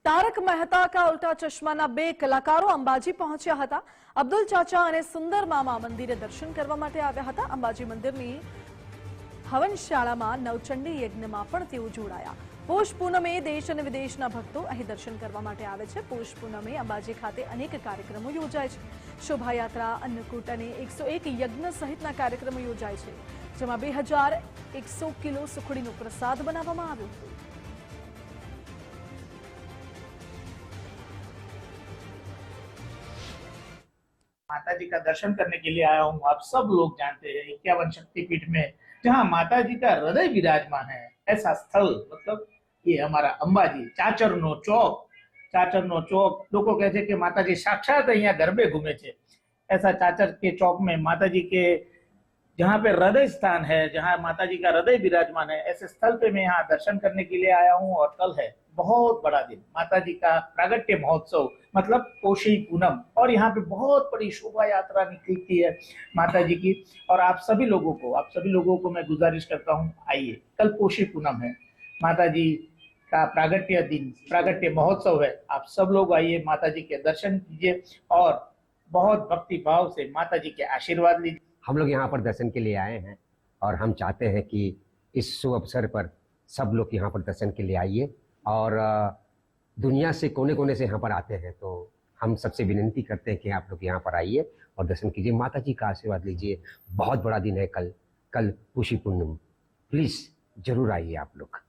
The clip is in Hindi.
તારક મહેતા કા ઉલ્ટા ચશ્માના બે કલાકારો અંબાજી પહોંચ્યા હતા। અબ્દુલ ચાચા અને સુંદર મામા મંદિરે દર્શન કરવા માટે આવ્યા હતા। અંબાજી મંદિરની હવનશાળામાં નવચંડી યજ્ઞમાં પણ તેઓ જોડાયા। પોષ પૂનમે દેશ અને વિદેશના ભક્તો અહીં દર્શન કરવા માટે આવે છે। પોષ પૂનમે અંબાજી ખાતે અનેક કાર્યક્રમો યોજાય છે। શોભાયાત્રા, અન્નકૂટ અને 101 યજ્ઞ સહિતના કાર્યક્રમો યોજાય છે, જેમાં 2100 કિલો સુખડીનો પ્રસાદ બનાવવામાં આવ્યો હતો। माता जी का दर्शन करने के लिए आया हूँ। आप सब लोग जानते हैं 51 शक्तिपीठ में जहाँ माता जी का हृदय विराजमान है, ऐसा स्थल मतलब ये हमारा अंबाजी चाचरनो चौक। लोग कहते हैं कि माता जी साक्षात यहाँ गरबे घूमे थे। ऐसा चाचर के चौक में माता जी के जहाँ पे हृदय स्थान है, जहाँ माता जी का हृदय विराजमान है, ऐसे स्थल पे मैं यहाँ दर्शन करने के लिए आया हूँ। और कल है बहुत बड़ा दिन, माता जी का प्रागट्य महोत्सव मतलब पोषी पूनम, और यहाँ पे बहुत बड़ी शोभा यात्रा निकलती है माता जी की। और आप सभी लोगों को मैं गुजारिश करता हूँ, आइए, कल पोषी पूनम है, माता जी का प्रागट्य दिन, प्रागट्य महोत्सव है। आप सब लोग आइए, माता जी के दर्शन कीजिए और बहुत भक्ति भाव से माता जी के आशीर्वाद लीजिए। हम लोग यहाँ पर दर्शन के लिए आए हैं और हम चाहते हैं कि इस शुभ अवसर पर सब लोग यहाँ पर दर्शन के लिए आइए। और दुनिया से कोने कोने से यहाँ पर आते हैं, तो हम सबसे विनती करते हैं कि आप लोग यहाँ पर आइए और दर्शन कीजिए, माता जी का आशीर्वाद लीजिए। बहुत बड़ा दिन है कल पुषी पूर्णिमा, प्लीज़ जरूर आइए आप लोग।